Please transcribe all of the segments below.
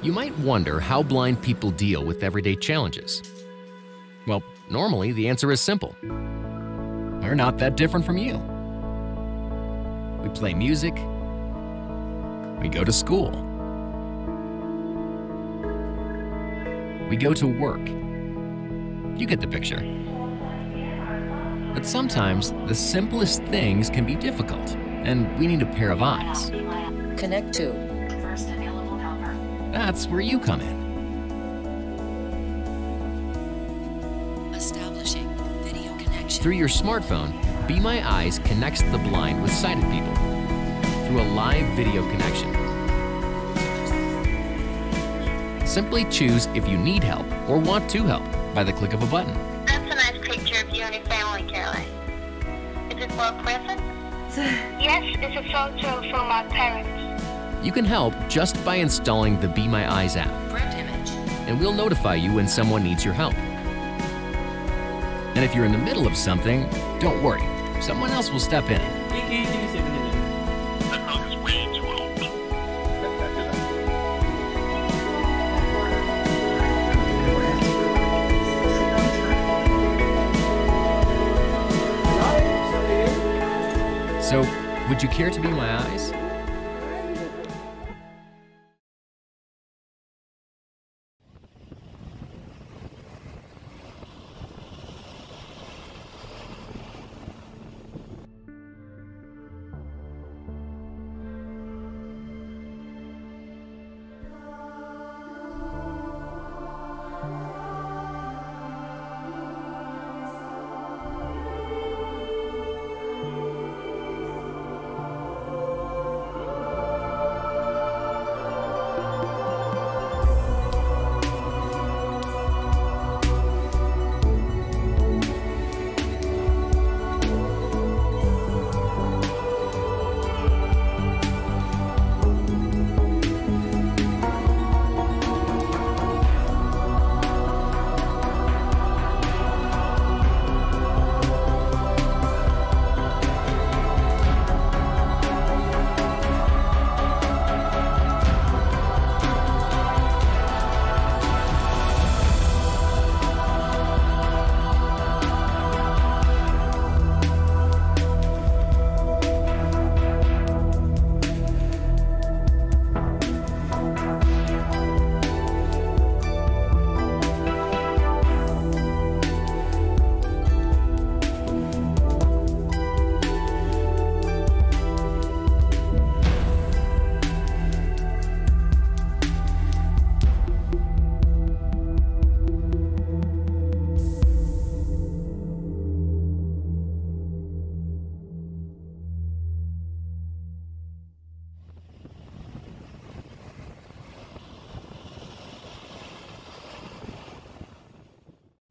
You might wonder how blind people deal with everyday challenges. Well, normally the answer is simple. We're not that different from you. We play music. We go to school. We go to work. You get the picture. But sometimes the simplest things can be difficult, and we need a pair of eyes. Connect to. First available helper. That's where you come in. Establishing video connection. Through your smartphone, Be My Eyes connects the blind with sighted people through a live video connection. Simply choose if you need help or want to help by the click of a button. That's a nice picture of you and your family, Caroline. Is it for a present? Yes, it's a photo from my parents. You can help just by installing the Be My Eyes app, Print image. and we'll notify you when someone needs your help. And if you're in the middle of something, don't worry. Someone else will step in. That dog is way too old. So, would you care to be my eyes?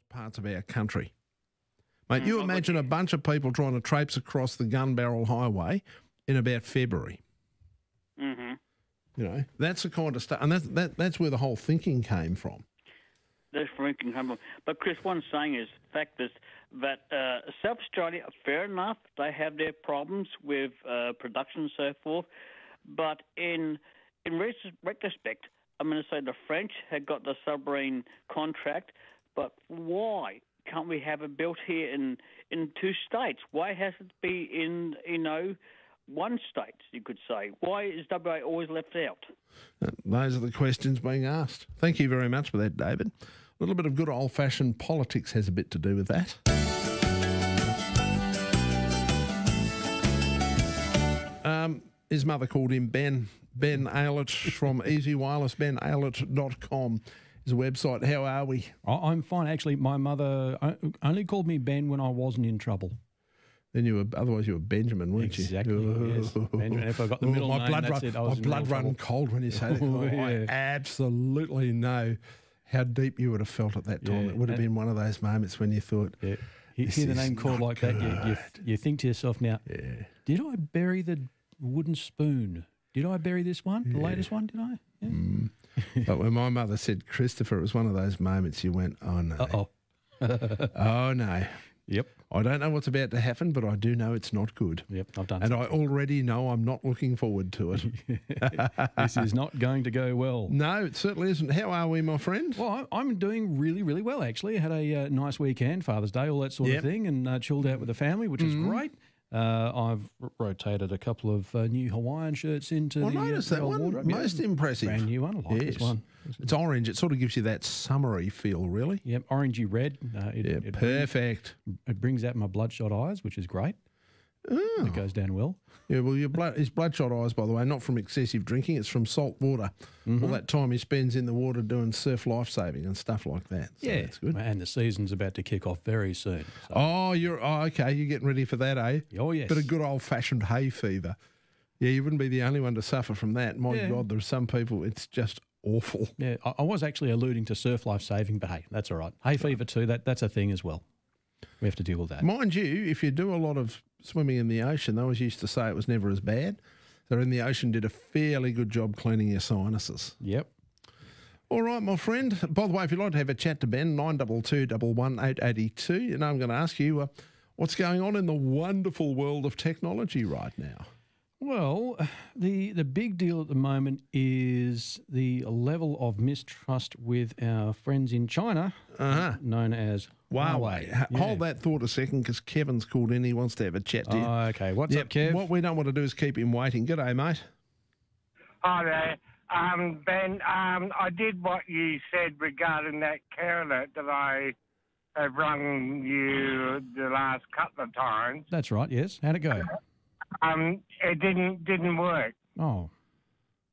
Parts of our country. Mate, you imagine a bunch of people trying to traipse across the Gun Barrel Highway in about February. Mm-hmm. You know, that's the kind of stuff, and that's where the whole thinking came from. That's thinking came from. But Chris, one saying is, fact is that South Australia, fair enough, they have their problems with production and so forth. But in retrospect, I'm going to say the French had got the submarine contract. But why can't we have it built here in two states? Why has it be in, one state, you could say? Why is WA always left out? Those are the questions being asked. Thank you very much for that, David. A little bit of good old-fashioned politics has a bit to do with that. His mother called him Ben Aylett from Easy Wireless, benaylett.com. Is a website. How are we? I'm fine. Actually, my mother only called me Ben when I wasn't in trouble. Then otherwise you were Benjamin, weren't you? Exactly, yes. Benjamin, if I got the middle name, that's it. My blood run cold when you say that. I absolutely know how deep you would have felt at that time. Yeah, it would have been one of those moments when you thought, you hear the name called like good. that, you think to yourself now, did I bury the wooden spoon? Did I bury this one? The latest one, did I? Yeah. But when my mother said Christopher, it was one of those moments you went, oh no. Uh-oh. Oh no. Yep. I don't know what's about to happen, but I do know it's not good. Yep, I've done And something. I already know I'm not looking forward to it. This is not going to go well. No, it certainly isn't. How are we, my friend? Well, I'm doing really, really well, actually. I had a nice weekend, Father's Day, all that sort Yep. of thing, and chilled out with the family, which is great. I've rotated a couple of new Hawaiian shirts into I the noticed that old one. wardrobe. Most impressive. Brand new one. I like this one. It's orange. It sort of gives you that summery feel, really. Yep, orangey red. Yeah, perfect. It brings out my bloodshot eyes, which is great. Oh. It goes down well. Yeah, well, his bloodshot eyes, by the way, not from excessive drinking. It's from salt water. All that time he spends in the water doing surf lifesaving and stuff like that. So Yeah, that's good. And the season's about to kick off very soon. So. Oh, okay. You're getting ready for that, eh? Oh, yes. Bit of good old-fashioned hay fever. Yeah, you wouldn't be the only one to suffer from that. My Yeah. God, there are some people, it's just awful. Yeah, I was actually alluding to surf life saving, but hey, that's all right. Hay fever too, that's a thing as well. We have to deal with that. Mind you, if you do a lot of swimming in the ocean, they always used to say it was never as bad. So in the ocean did a fairly good job cleaning your sinuses. Yep. All right, my friend. By the way, if you'd like to have a chat to Ben, 922 11882, you know I'm going to ask you what's going on in the wonderful world of technology right now. Well, the big deal at the moment is the level of mistrust with our friends in China, known as Huawei. Yeah. Hold that thought a second, because Kevin's called in. He wants to have a chat to you. Oh, okay. What's up, Kev? What we don't want to do is keep him waiting. G'day, mate. Hi there. Ben, I did what you said regarding that care alert that I have rung you the last couple of times. That's right, yes. How'd it go? It didn't work. Oh,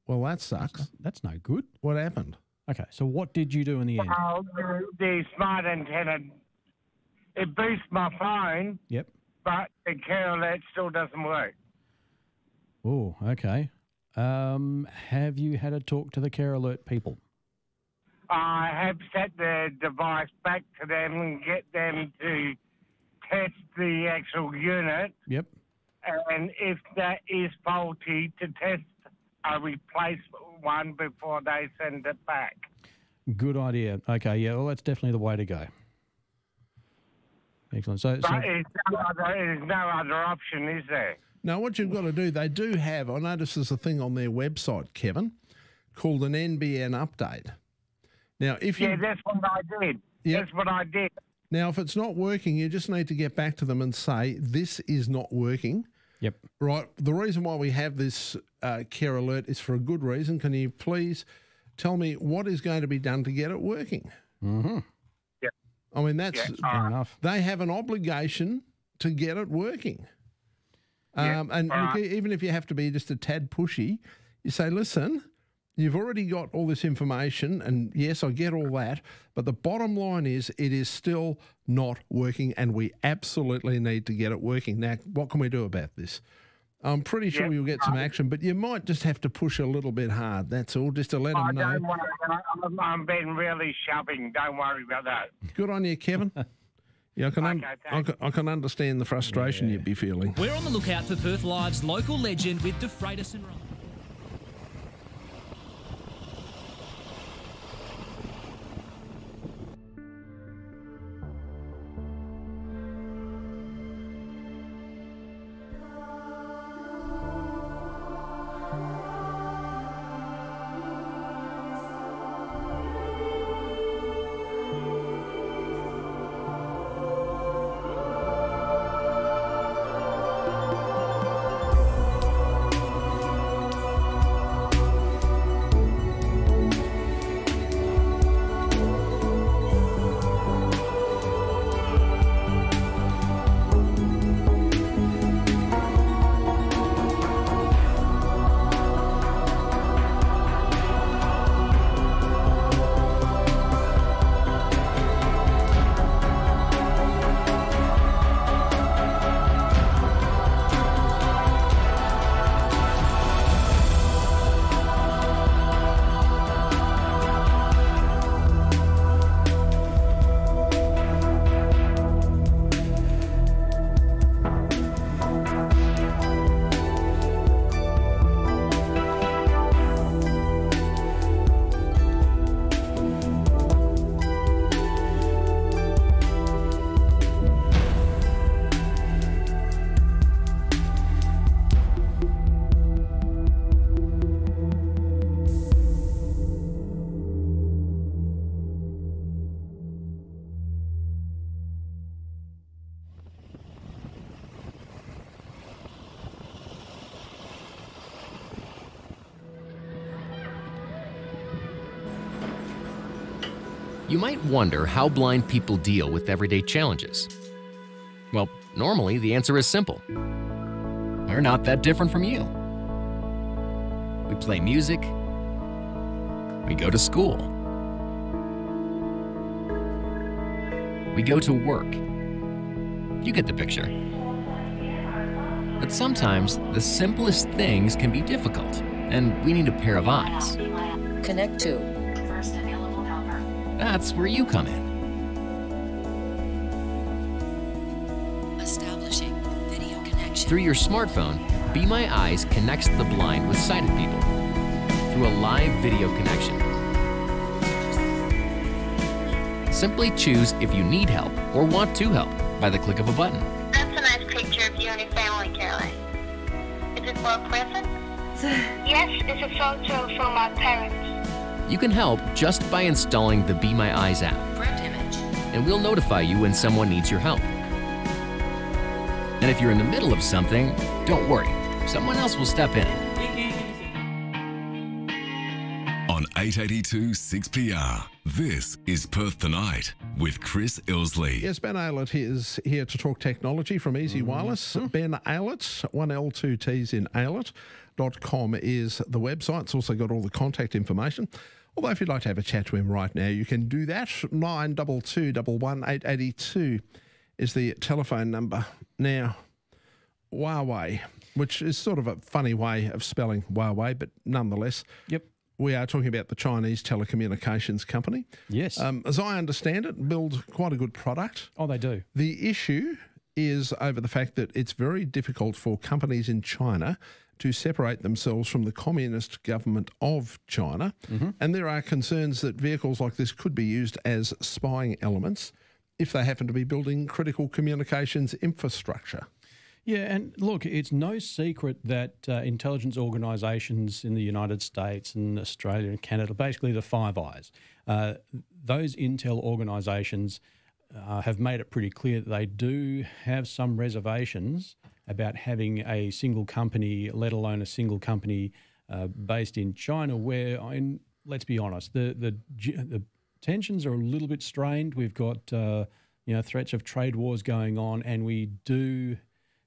Well, that sucks. that's no good. What happened? Okay, so what did you do in the end? The smart antenna, it boosts my phone, Yep. but the care alert still doesn't work. Oh, okay. Have you had a talk to the Care Alert people? I have set the device back to them and get them to test the actual unit. Yep. And if that is faulty, to test a replacement one before they send it back. Good idea. Okay, yeah, well, that's definitely the way to go. Excellent. So But there's no other option, is there? Now, what you've got to do, they do have, I noticed there's a thing on their website, Kevin, called an NBN update. Now, if you... Yeah, that's what I did. Yep. That's what I did. Now, if it's not working, you just need to get back to them and say, this is not working. Yep. Right. The reason why we have this care alert is for a good reason. Can you please tell me what is going to be done to get it working? Mm-hmm. Yeah. I mean, that's... Fair enough. They have an obligation to get it working. And look, even if you have to be just a tad pushy, you say, listen, you've already got all this information, and yes, I get all that, but the bottom line is it is still not working, and we absolutely need to get it working. Now, what can we do about this? I'm pretty sure you'll get some action, but you might just have to push a little bit hard, that's all, just to let them know. Don't worry, I'm being really shoving. Don't worry about that. Good on you, Kevin. Yeah, I can understand the frustration you'd be feeling. We're on the lookout for Perth Live's local legend with De Freitas and Ryan. You might wonder how blind people deal with everyday challenges. Well, normally the answer is simple. We're not that different from you. We play music. We go to school. We go to work. You get the picture. But sometimes the simplest things can be difficult, and we need a pair of eyes. Connect to. First available helper. That's where you come in. Establishing video connection. Through your smartphone, Be My Eyes connects the blind with sighted people through a live video connection. Simply choose if you need help or want to help by the click of a button. That's a nice picture of you and your family, Caroline. Is it for a present? Yes, it's a photo from my parents. You can help just by installing the Be My Eyes app, Print image. and we'll notify you when someone needs your help. And if you're in the middle of something, don't worry. Someone else will step in. On 882 6PR, this is Perth Tonight with Chris Ilsley. Yes, Ben Aylett is here to talk technology from Easy Wireless. Ben Aylett, 1L2Ts in Aylett.com is the website. It's also got all the contact information. Although if you'd like to have a chat to him right now, you can do that. 922 11882 is the telephone number. Now, Huawei, which is sort of a funny way of spelling Huawei, but nonetheless. Yep. We are talking about the Chinese telecommunications company. Yes. As I understand it, build quite a good product. Oh, they do. The issue is over the fact that it's very difficult for companies in China to separate themselves from the communist government of China. And there are concerns that vehicles like this could be used as spying elements if they happen to be building critical communications infrastructure. Yeah, and look, it's no secret that intelligence organisations in the United States and Australia and Canada, basically the Five Eyes, those intel organisations have made it pretty clear that they do have some reservations about having a single company, let alone a single company based in China, where, let's be honest, the tensions are a little bit strained. We've got threats of trade wars going on, and we do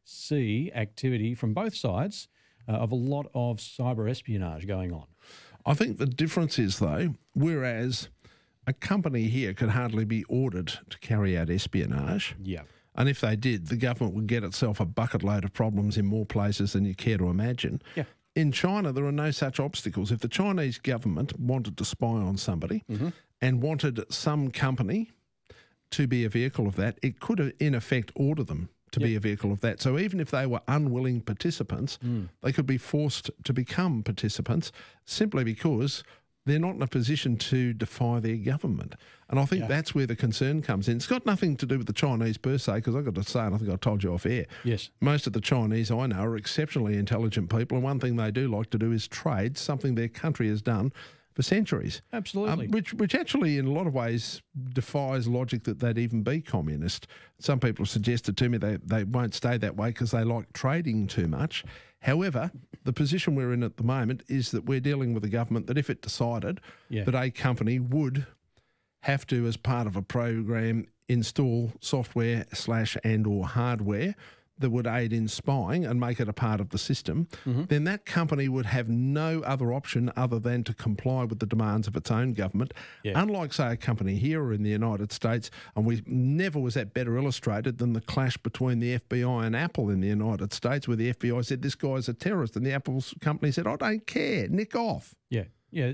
see activity from both sides of a lot of cyber espionage going on. I think the difference is, though, whereas a company here could hardly be ordered to carry out espionage. Yeah. And if they did, the government would get itself a bucket load of problems in more places than you care to imagine. Yeah. In China, there are no such obstacles. If the Chinese government wanted to spy on somebody and wanted some company to be a vehicle of that, it could, in effect, order them to be a vehicle of that. So even if they were unwilling participants, they could be forced to become participants simply because they're not in a position to defy their government. And I think that's where the concern comes in. It's got nothing to do with the Chinese per se, because I've got to say, and I think I told you off air, yes, most of the Chinese I know are exceptionally intelligent people, and one thing they do like to do is trade, something their country has done for centuries. Absolutely. Which actually in a lot of ways defies logic that they'd even be communist. Some people have suggested to me they won't stay that way because they like trading too much. However, the position we're in at the moment is that we're dealing with a government that if it decided that a company would have to, as part of a program, install software / or hardware that would aid in spying and make it a part of the system, then that company would have no other option other than to comply with the demands of its own government. Unlike, say, a company here or in the United States, and we never was that better illustrated than the clash between the FBI and Apple in the United States, where the FBI said, this guy's a terrorist, and the Apple company said, I don't care, nick off. Yeah.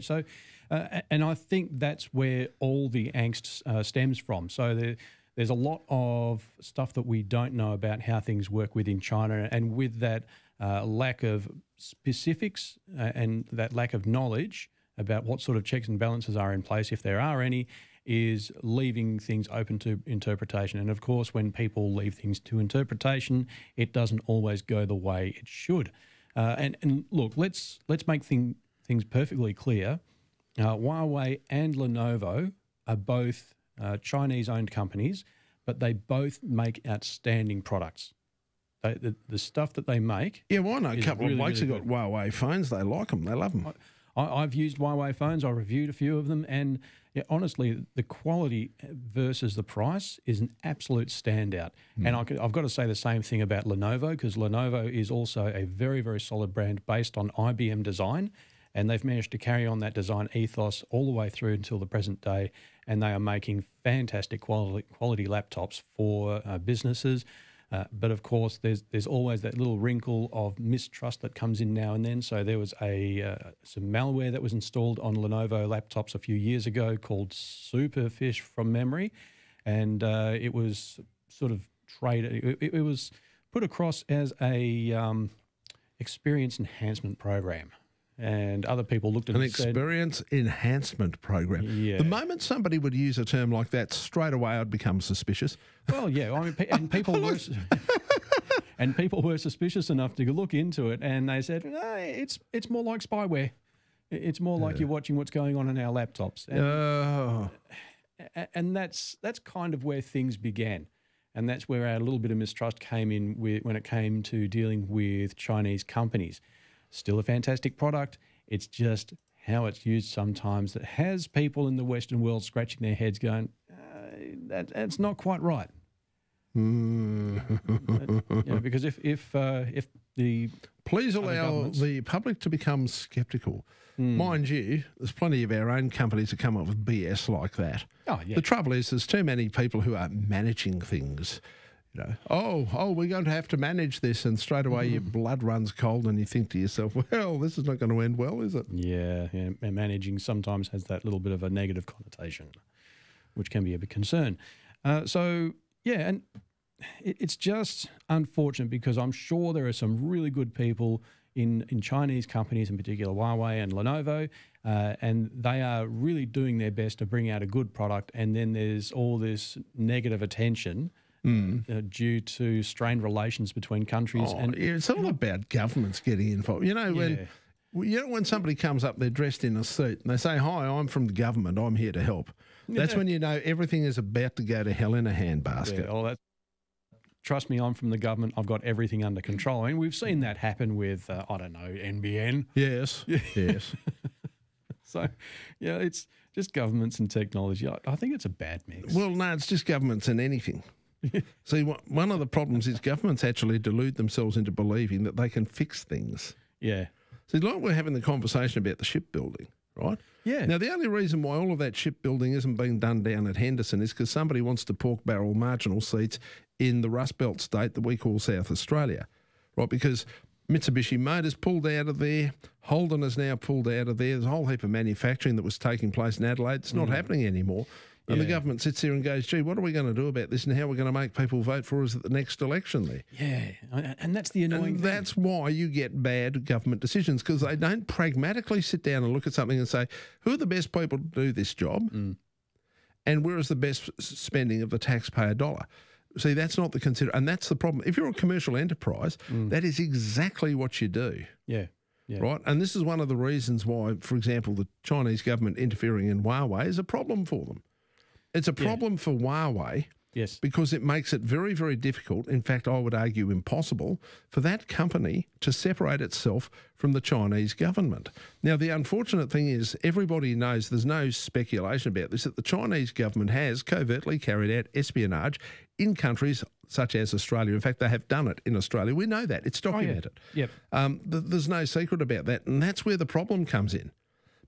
So, and I think that's where all the angst stems from. So there's a lot of stuff that we don't know about how things work within China, and with that lack of specifics and that lack of knowledge about what sort of checks and balances are in place, if there are any, is leaving things open to interpretation. And of course, when people leave things to interpretation, it doesn't always go the way it should. And look, let's make things perfectly clear. Huawei and Lenovo are both Chinese-owned companies, but they both make outstanding products. The stuff that they make... Yeah, well, I know a couple of blokes who got Huawei phones. They like them. They love them. I've used Huawei phones. I reviewed a few of them, and yeah, honestly, the quality versus the price is an absolute standout. And I've got to say the same thing about Lenovo, because Lenovo is also a very, very solid brand based on IBM design, and they've managed to carry on that design ethos all the way through until the present day, and they are making fantastic quality laptops for businesses. But of course, there's always that little wrinkle of mistrust that comes in now and then. So there was some malware that was installed on Lenovo laptops a few years ago called Superfish from memory, and it was sort of traded. It was put across as a experience enhancement program. And other people looked at it and said, experience enhancement program. Yeah. The moment somebody would use a term like that, straight away I'd become suspicious. Well, yeah, I mean, and people were and people were suspicious enough to look into it, and they said, no, it's more like spyware. It's more like you're watching what's going on in our laptops. And that's kind of where things began. And that's where our little bit of mistrust came in when it came to dealing with Chinese companies. Still a fantastic product. It's just how it's used sometimes that has people in the Western world scratching their heads going, that's not quite right. Because if the... Please allow the public to become sceptical. Mind you, there's plenty of our own companies that come up with BS like that. Oh, yeah. The trouble is there's too many people who are managing things. You know, we're going to have to manage this, and straight away your blood runs cold and you think to yourself, well, this is not going to end well, is it? Yeah, and managing sometimes has that little bit of a negative connotation, which can be a big concern. And it's just unfortunate because I'm sure there are some really good people in Chinese companies, in particular Huawei and Lenovo, and they are really doing their best to bring out a good product, and then there's all this negative attention due to strained relations between countries. It's all about governments getting involved. You know, when somebody comes up, they're dressed in a suit, and they say, hi, I'm from the government, I'm here to help. That's when you know everything is about to go to hell in a handbasket. Trust me, I'm from the government. I've got everything under control. I mean, we've seen that happen with, NBN. Yes, yes. So, yeah, it's just governments and technology. I think it's a bad mix. Well, no, it's just governments and anything. See, one of the problems is governments actually delude themselves into believing that they can fix things. Yeah. See, like we're having the conversation about the shipbuilding, right? Yeah. Now, the only reason why all of that shipbuilding isn't being done down at Henderson is because somebody wants to pork barrel marginal seats in the Rust Belt state that we call South Australia, right? Because Mitsubishi Motors pulled out of there, Holden has now pulled out of there. There's a whole heap of manufacturing that was taking place in Adelaide. It's not happening anymore. And the government sits there and goes, gee, what are we going to do about this and how are we going to make people vote for us at the next election there? Yeah, and that's the annoying thing. That's why you get bad government decisions, because they don't pragmatically sit down and look at something and say, who are the best people to do this job and where is the best spending of the taxpayer dollar? See, that's not the and that's the problem. If you're a commercial enterprise, that is exactly what you do. Yeah. Right? And this is one of the reasons why, for example, the Chinese government interfering in Huawei is a problem for them. It's a problem for Huawei because it makes it very, very difficult, in fact, I would argue impossible, for that company to separate itself from the Chinese government. Now, the unfortunate thing is everybody knows, there's no speculation about this, that the Chinese government has covertly carried out espionage in countries such as Australia. In fact, they have done it in Australia. We know that. It's documented. There's no secret about that, and that's where the problem comes in.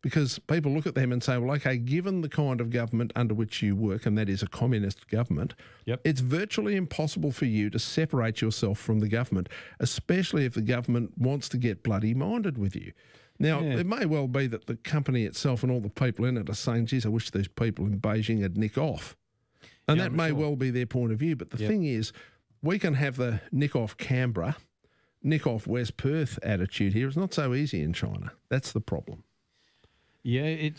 Because people look at them and say, well, okay, given the kind of government under which you work, and that is a communist government, it's virtually impossible for you to separate yourself from the government, especially if the government wants to get bloody minded with you. Now, it may well be that the company itself and all the people in it are saying, geez, I wish these people in Beijing would nick off. And that may well be their point of view. But the thing is, we can have the nick off Canberra, nick off West Perth attitude here. It's not so easy in China. That's the problem. Yeah,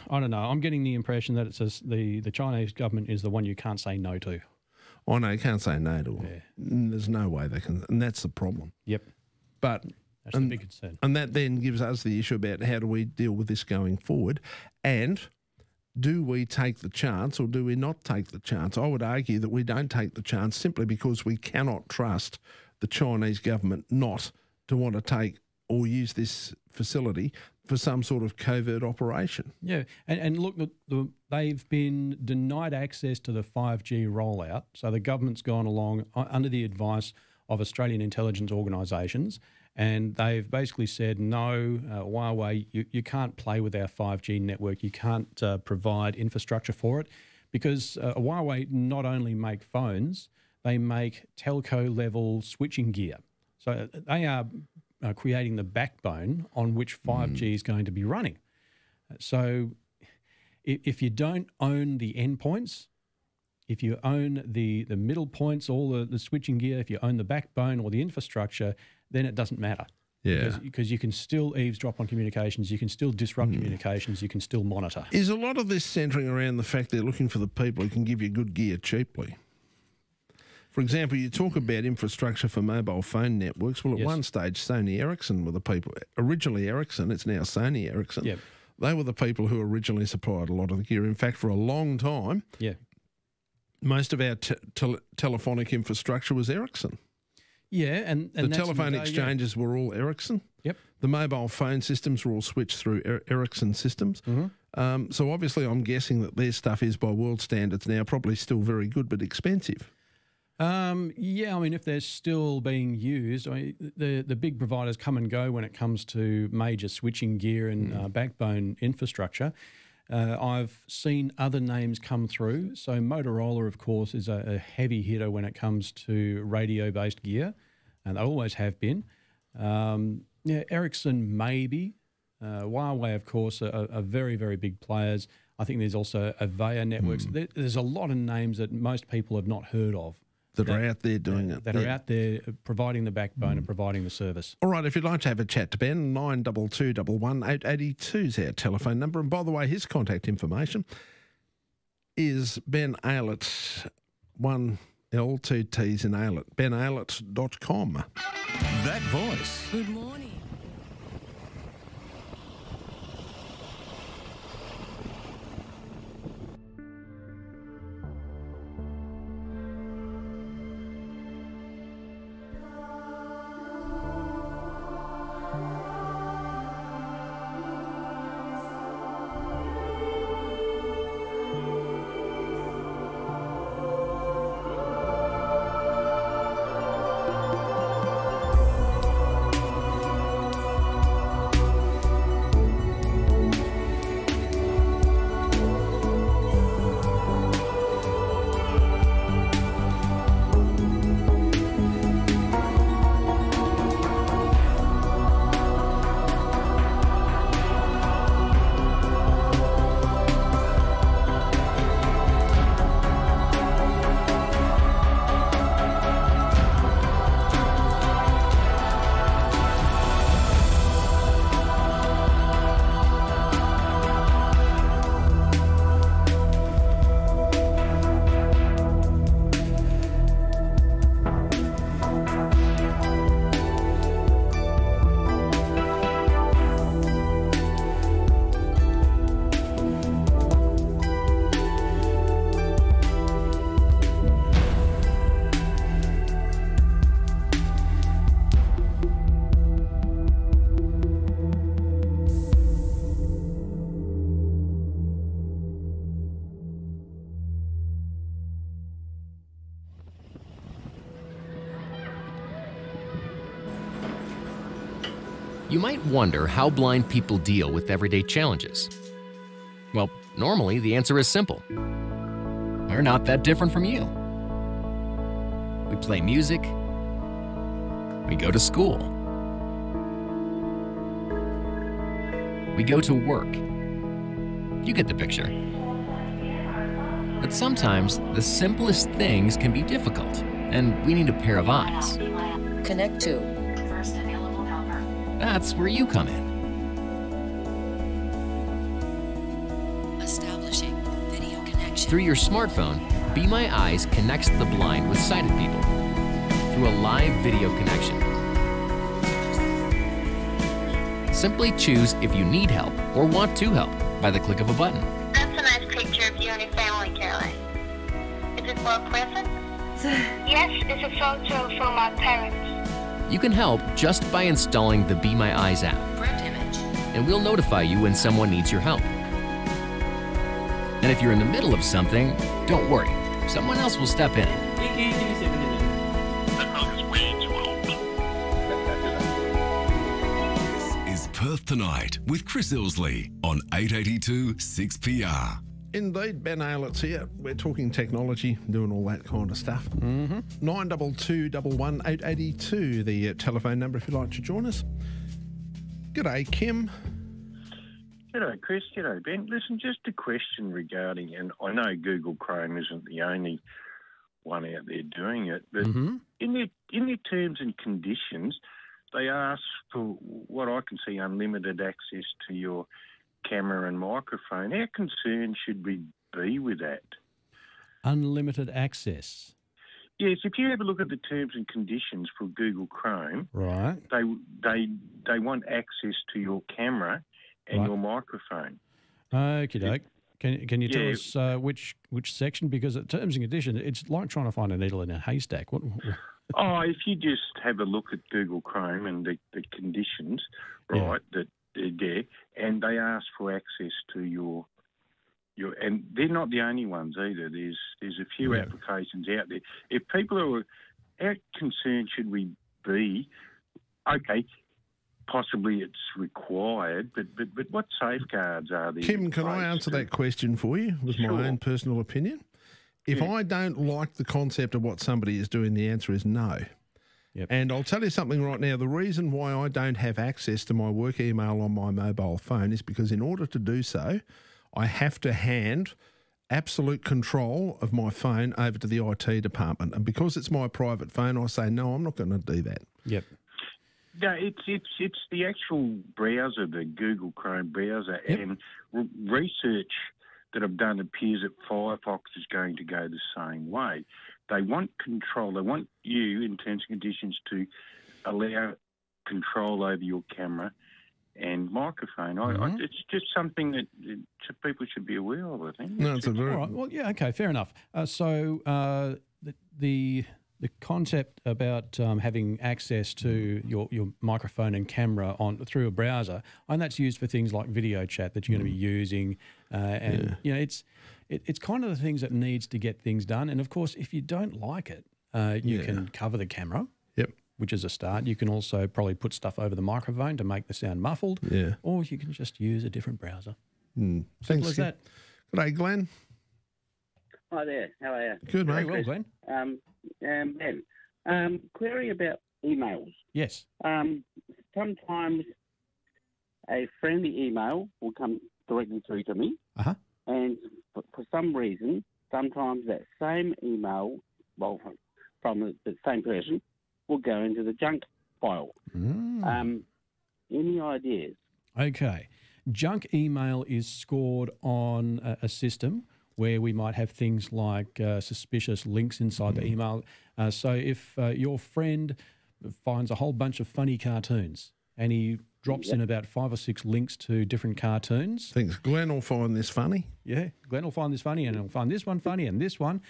I don't know. I'm getting the impression that it says the Chinese government is the one you can't say no to. Oh, no, you can't say no to them. There's no way they can, and that's the problem. Yep. But that's the big concern. And that then gives us the issue about how do we deal with this going forward, and do we take the chance or do we not take the chance? I would argue that we don't take the chance simply because we cannot trust the Chinese government not to want to take or use this facility for some sort of covert operation. Yeah, and look, they've been denied access to the 5G rollout. So the government's gone along under the advice of Australian intelligence organisations, and they've basically said, no, Huawei, you can't play with our 5G network. You can't provide infrastructure for it, because Huawei not only make phones, they make telco-level switching gear. So they are creating the backbone on which 5G is going to be running. So if you don't own the endpoints, if you own the middle points, all the switching gear, if you own the backbone or the infrastructure, then it doesn't matter. Yeah. Because you can still eavesdrop on communications, you can still disrupt communications, you can still monitor. Is a lot of this centering around the fact they're looking for the people who can give you good gear cheaply? For example, you talk about infrastructure for mobile phone networks. Well, at one stage, Sony Ericsson were the people. Originally Ericsson, it's now Sony Ericsson. Yep. They were the people who originally supplied a lot of the gear. In fact, for a long time, most of our telephonic infrastructure was Ericsson. Yeah, and the telephone exchanges were all Ericsson. Yep. The mobile phone systems were all switched through Ericsson systems. So obviously I'm guessing that their stuff is, by world standards now, probably still very good but expensive. Yeah, I mean, if they're still being used, I mean, the big providers come and go when it comes to major switching gear and backbone infrastructure. I've seen other names come through. So Motorola, of course, is a heavy hitter when it comes to radio-based gear, and they always have been. Ericsson maybe. Huawei, of course, are very, very big players. I think there's also Avaya Networks. There's a lot of names that most people have not heard of. That are out there doing it. That are out there providing the backbone and providing the service. All right, if you'd like to have a chat to Ben, 922 11882 is our telephone number. And by the way, his contact information is Ben Aylett, 1 L, 2 T's in Aylett, benaylett.com. That voice. Good morning. You might wonder how blind people deal with everyday challenges. Well, normally the answer is simple. We're not that different from you. We play music. We go to school. We go to work. You get the picture. But sometimes the simplest things can be difficult, and we need a pair of eyes. Connect to. First available helper. That's where you come in. Establishing video connection. Through your smartphone, Be My Eyes connects the blind with sighted people through a live video connection. Simply choose if you need help or want to help by the click of a button. That's a nice picture of you and your family, Caroline. Is it for a present? Yes, it's a photo from my parents. You can help just by installing the Be My Eyes app, Print image. and we'll notify you when someone needs your help. And if you're in the middle of something, don't worry. Someone else will step in. This is Perth Tonight with Chris Ilsley on 882 6PR. Indeed, Ben Ayllett's here. We're talking technology, doing all that kind of stuff. 922 11882, the telephone number if you'd like to join us. G'day, Kim. G'day, Chris. G'day, Ben. Listen, just a question regarding, and I know Google Chrome isn't the only one out there doing it, but in their terms and conditions, they ask for what I can see unlimited access to your camera and microphone. How concerned should we be with that? Unlimited access. Yes, if you have a look at the terms and conditions for Google Chrome, Right. they want access to your camera and your microphone. Okie doke. Can you tell us which section? Because at terms and conditions, it's like trying to find a needle in a haystack. What? If you just have a look at Google Chrome and the conditions, right, that they're there, and they ask for access to your, and they're not the only ones either. There's a few applications out there. If people are, how concerned should we be? Okay, possibly it's required, but what safeguards are there? Kim, can I answer that question for you with my own personal opinion? If I don't like the concept of what somebody is doing, the answer is no. Yep. And I'll tell you something right now. The reason why I don't have access to my work email on my mobile phone is because in order to do so, I have to hand absolute control of my phone over to the IT department. And because it's my private phone, I say, no, I'm not going to do that. Yep. No, it's the actual browser, the Google Chrome browser, and research that I've done appears that Firefox is going to go the same way. They want control. They want you, in terms and conditions, to allow control over your camera and microphone. It's just something that people should be aware of, I think. No, it's a very... All right. Well, yeah, okay, fair enough. So the concept about having access to your microphone and camera through a browser, and that's used for things like video chat that you're going to be using, you know, it's kind of the things that needs to get things done. And of course, if you don't like it, you can cover the camera. Yep. Which is a start. You can also probably put stuff over the microphone to make the sound muffled. Yeah. Or you can just use a different browser. Thanks, Simple as that. G'day, Glenn. Hi there. How are you? Good, mate. Very well, Glenn. Ben, query about emails. Yes. Sometimes a friendly email will come directly through to me, and for some reason, sometimes that same email, from the same person, will go into the junk file. Any ideas? Okay. Junk email is scored on a system where we might have things like suspicious links inside the email. So if your friend finds a whole bunch of funny cartoons and he drops in about 5 or 6 links to different cartoons. Thinks Glenn will find this funny. Yeah, Glenn will find this funny and he'll find this one funny and this one.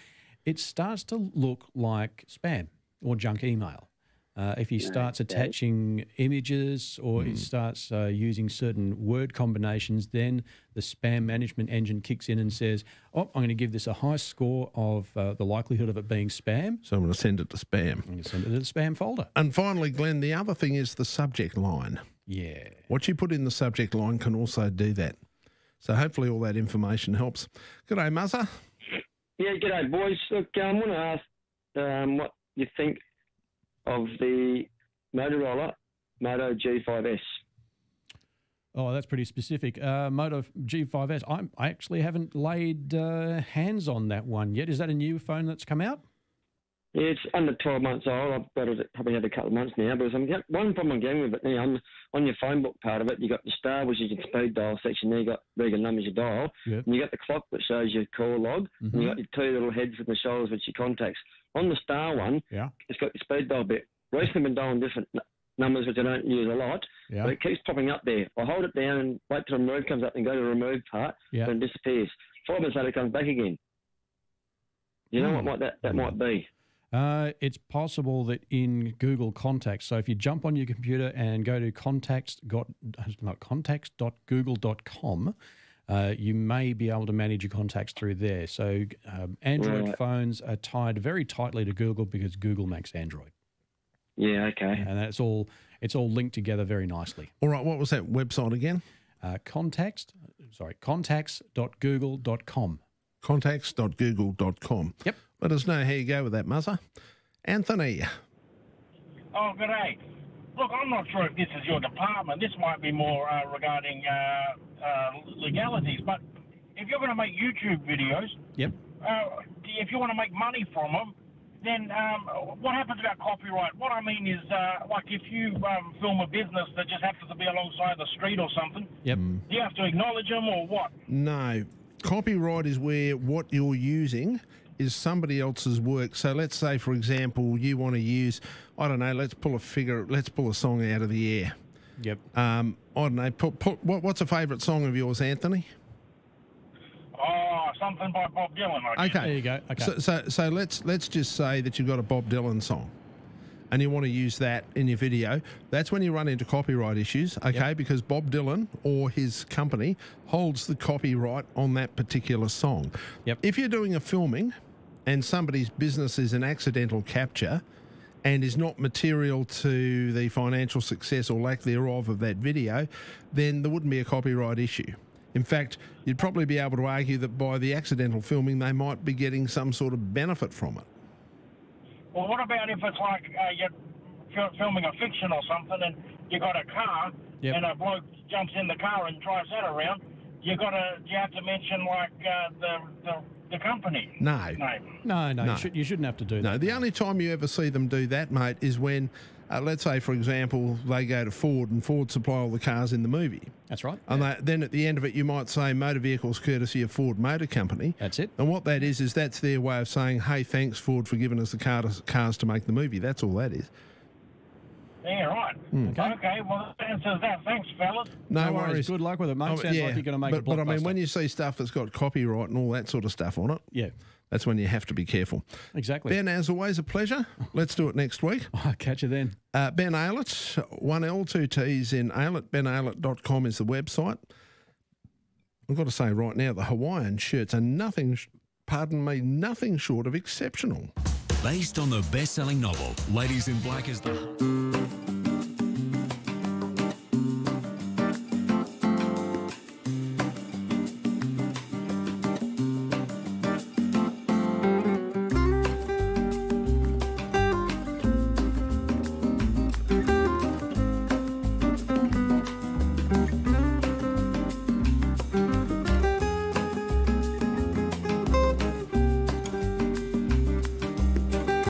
It starts to look like spam or junk email. If he starts attaching images or he starts using certain word combinations, then the spam management engine kicks in and says, I'm going to give this a high score of the likelihood of it being spam. So I'm going to send it to spam. I'm going to send it to the spam folder. And finally, Glenn, the other thing is the subject line. Yeah. What you put in the subject line can also do that. So hopefully all that information helps. G'day, Muzza. Yeah, g'day, boys. Look, I want to ask what you think of the Motorola Moto G5S. Oh, that's pretty specific. Moto G5S. I actually haven't laid hands on that one yet. Is that a new phone that's come out? Yeah, it's under 12 months old. I've got it probably had a couple of months now. But one problem I'm getting with it now, on your phone book part of it, you got the star, which is your speed dial section. There you got regular numbers you dial. Yep. And you got the clock that shows your call log. And you got your 2 little heads in the shoulders, which your contacts. On the star one, it's got your speed dial bit. Recently been dialing different numbers, which I don't use a lot, but it keeps popping up there. I hold it down and wait till the remove comes up and go to the remove part, and it disappears. 5 minutes later, it comes back again. You know what that might be? It's possible that in Google Contacts, so if you jump on your computer and go to contacts.google.com, you may be able to manage your contacts through there. So Android phones are tied very tightly to Google because Google makes Android. Yeah, okay. And it's all linked together very nicely. All right, what was that website again? Contacts.google.com. Contacts.google.com. Yep. Let us know how you go with that, Muzzer. Anthony. Oh, good day. Look, I'm not sure if this is your department. This might be more regarding legalities. But if you're going to make YouTube videos, yep. If you want to make money from them, then what happens about copyright? What I mean is, like if you film a business that just happens to be alongside the street or something, yep. Do you have to acknowledge them or what? No. Copyright is where what you're using is somebody else's work. So let's say, for example, you want to use, I don't know, let's pull a song out of the air. Yep. I don't know, what's a favourite song of yours, Anthony? Oh, something by Bob Dylan. I guess. Okay. There you go. Okay. So let's just say that you've got a Bob Dylan song and you want to use that in your video. That's when you run into copyright issues, okay? Yep. Because Bob Dylan or his company holds the copyright on that particular song. Yep. If you're doing a filming and somebody's business is an accidental capture and is not material to the financial success or lack thereof of that video, then there wouldn't be a copyright issue. In fact, you'd probably be able to argue that by the accidental filming, they might be getting some sort of benefit from it. Well, what about if it's like you're filming a fiction or something and you got a car yep. and a bloke jumps in the car and drives that around? You have to mention like the company. No. No. You shouldn't have to do that. No, the only time you ever see them do that, mate, is when, let's say, for example, they go to Ford and Ford supply all the cars in the movie. That's right. And then at the end of it, you might say motor vehicles courtesy of Ford Motor Company. That's it. And what that is that's their way of saying, hey, thanks, Ford, for giving us the cars to make the movie. That's all that is. Yeah, right. Okay, well, that answers that. Thanks, fellas. No worries. Good luck with it, mate. Sounds like you're going to make a blockbuster. But I mean, when you see stuff that's got copyright and all that sort of stuff on it, yeah, that's when you have to be careful. Exactly. Ben, as always, a pleasure. Let's do it next week. I'll catch you then. Ben Aylett, 1L, 2 T's in Aylett. BenAylett.com is the website. I've got to say right now, the Hawaiian shirts are nothing short of exceptional. Based on the best-selling novel, Ladies in Black is the...